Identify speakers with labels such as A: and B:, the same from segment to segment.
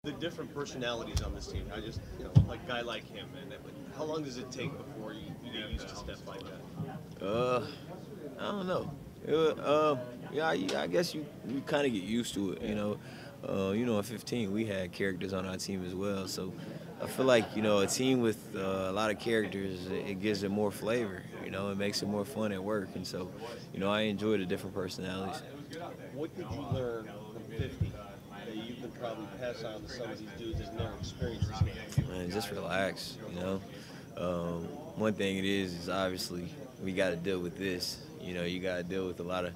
A: The different personalities on this team. I just, like a guy like him. And how long does it take before you get used to stuff like that?
B: I don't know. Yeah, I guess you kind of get used to it. At 15 we had characters on our team as well. So I feel like a team with a lot of characters, it gives it more flavor. It makes it more fun at work, and so I enjoy the different personalities.
A: What did you learn from 50 that you can probably pass on to some of these dudes that never experienced this game?
B: Man, just relax. One thing it is obviously we got to deal with this. You got to deal with a lot of,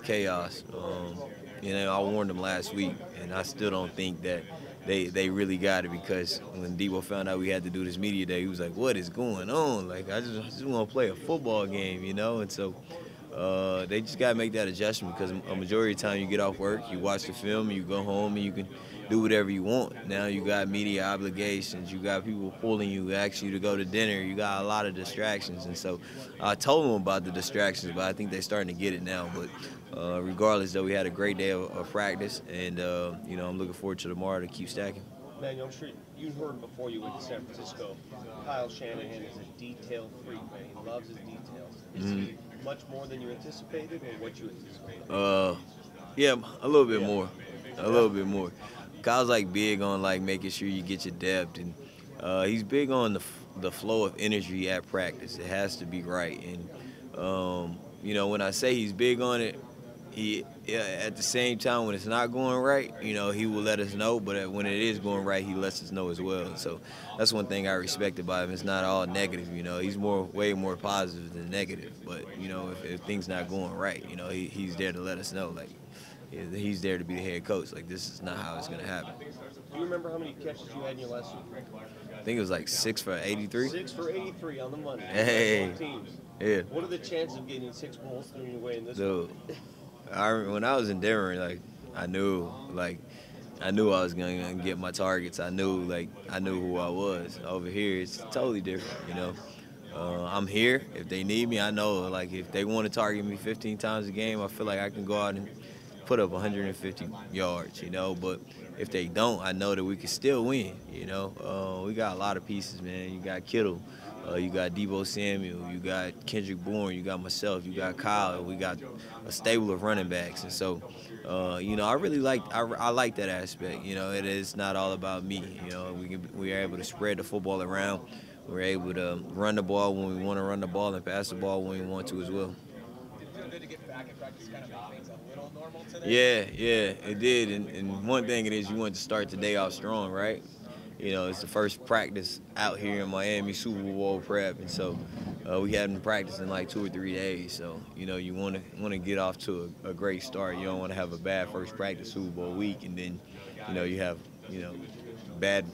B: chaos. I warned them last week, and I still don't think that they really got it, because when Deebo found out we had to do this media day, he was like, "What is going on? Like, I just want to play a football game, And so they just got to make that adjustment, because a majority of the time you get off work, you watch the film, you go home, and you can do whatever you want. Now you got media obligations, you got people pulling you, ask you to go to dinner, you got a lot of distractions. And so I told them about the distractions, but I think they're starting to get it now. But regardless, though, we had a great day of practice, and I'm looking forward to tomorrow to keep stacking.
A: Emmanuel, I'm sure you heard before you went to San Francisco, Kyle Shanahan is a detail freak, man. He loves his details. Is he much more than you anticipated, or what you anticipated?
B: Yeah, a little bit more. A little bit more. Kyle's like big on like making sure you get your depth, and he's big on the flow of energy at practice. It has to be right, and when I say he's big on it, at the same time when it's not going right, he will let us know. But when it is going right, he lets us know as well. So that's one thing I respect about him. It's not all negative. He's way more positive than negative. But if things not going right, he's there to let us know. Like, he's there to be the head coach. Like, this is not how it's gonna happen.
A: Do you remember how many catches you had in your last Super Bowl?
B: I think it was like 6 for 83.
A: 6 for 83 on the money.
B: Hey.
A: Teams.
B: Yeah.
A: What are the chances of getting 6 balls through your way in this
B: Dude, when I was in Denver, like I knew I was gonna get my targets. I knew who I was. Over here, it's totally different. I'm here. If they need me, I know. Like, if they want to target me 15 times a game, I feel like I can go out and put up 150 yards. But if they don't, I know that we can still win. We got a lot of pieces, man. You got Kittle. You got Deebo Samuel, you got Kendrick Bourne, you got myself, you got Kyle. We got a stable of running backs, and so I really I like that aspect. It is not all about me. We are able to spread the football around. We're able to run the ball when we want to run the ball and pass the ball when we want to as well.
C: Did it feel good to get back and practice, kind of make things a little normal today?
B: Yeah, it did. And one thing it is, you want to start the day off strong, right? It's the first practice out here in Miami, Super Bowl prep, and so we hadn't practiced in like 2 or 3 days. So you want to get off to a great start. You don't want to have a bad first practice Super Bowl week, and then you have bad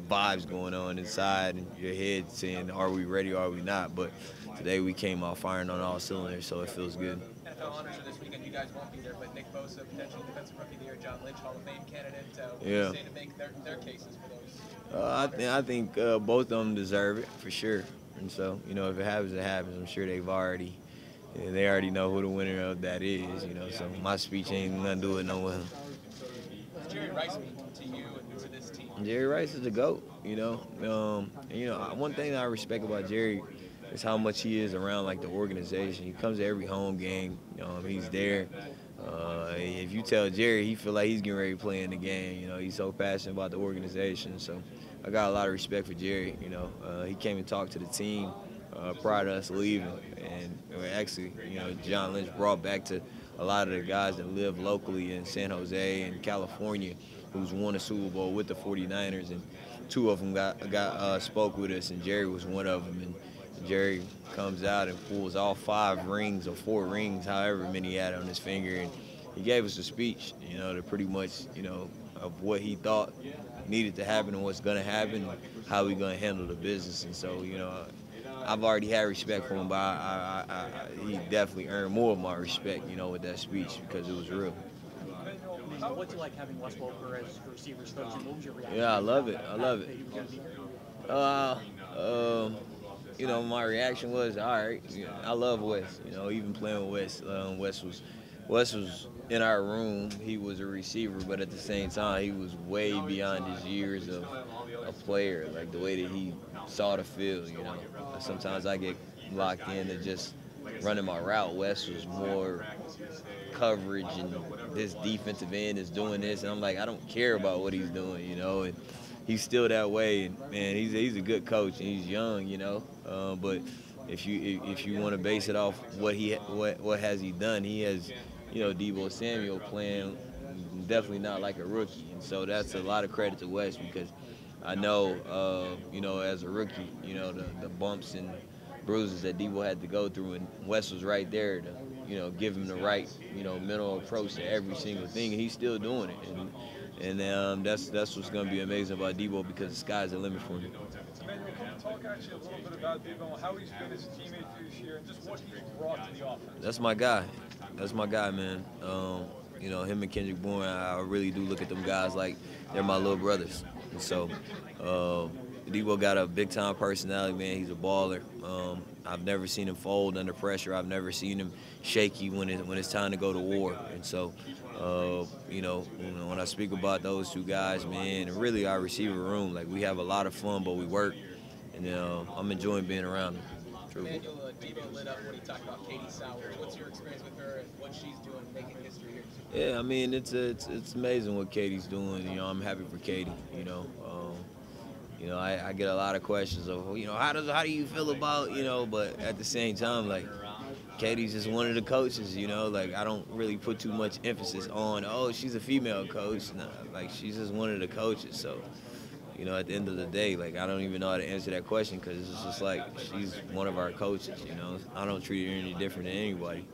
B: vibes going on inside and your head saying, "Are we ready? Or are we not?" But today we came out firing on all cylinders, so it feels good.
C: NFL honors are this weekend. You guys won't be there, but Nick Bosa, potential defensive rookie of the year, John Lynch, Hall of Fame candidate. What do you say to make their cases for those?
B: I think both of them deserve it for sure. And so if it happens, it happens. I'm sure they already know who the winner of that is. So my speech ain't nothing to do with no one.
C: What does Jerry Rice mean to you and to this team?
B: Jerry Rice is the GOAT. One thing that I respect about Jerry is how much he is around like the organization. He comes to every home game. He's there. If you tell Jerry, he feel like he's getting ready to play in the game. He's so passionate about the organization. So I got a lot of respect for Jerry. He came and talked to the team prior to us leaving, and actually, John Lynch brought back to a lot of the guys that live locally in San Jose and California, who's won a Super Bowl with the 49ers, and 2 of them spoke with us, and Jerry was one of them. And Jerry comes out and pulls all 5 rings or 4 rings, however many he had on his finger, and he gave us a speech, to pretty much, of what he thought needed to happen and what's going to happen and how we're going to handle the business. And so, I've already had respect for him, but he definitely earned more of my respect, with that speech, because it was real.
D: What's it like having Wes Welker as receivers coach? What was your reaction?
B: Yeah, I love it. My reaction was, all right. I love Wes. Even playing with Wes. Wes was Wes was in our room. He was a receiver, but at the same time, he was way beyond his years of a player. Like the way that he saw the field, you know. Sometimes I get locked into just running my route. Wes was more coverage, and this defensive end is doing this, and I'm like, I don't care about what he's doing, you know. And he's still that way. And man, he's a good coach, and he's young, you know. But if you want to base it off what has he done, he has, you know, Deebo Samuel playing definitely not like a rookie, and so that's a lot of credit to Wes because I know, you know, as a rookie, you know, the bumps and bruises that Deebo had to go through, and Wes was right there to, you know, give him the right, you know, mental approach to every single thing, and he's still doing it. And that's what's going to be amazing about Deebo because the sky's the limit for him.
E: Emmanuel, can you talk actually a little bit about Deebo, how he's been as a teammate for this year, and just what he's brought to the offense?
B: That's my guy. That's my guy, man. You know, him and Kendrick Bourne, I really do look at them guys like they're my little brothers. And so, Deebo got a big-time personality, man. He's a baller. I've never seen him fold under pressure. I've never seen him shaky when it's time to go to war. And so, you know, when I speak about those two guys, man, and really our receiver room, like we have a lot of fun, but we work, and I'm enjoying being around them.
C: Emmanuel, Deebo lit up when he talked about Sowers. What's your experience with her and what she's doing, making history here?
B: Yeah, I mean, it's amazing what Katie's doing. You know, I'm happy for Katie. You know, I get a lot of questions of, you know, how do you feel about, you know, but at the same time, like, Katie's just one of the coaches, you know, like, I don't really put too much emphasis on, oh, she's a female coach. Nah, like, she's just one of the coaches. So, you know, at the end of the day, like, I don't even know how to answer that question because it's just like she's one of our coaches, you know. I don't treat her any different than anybody.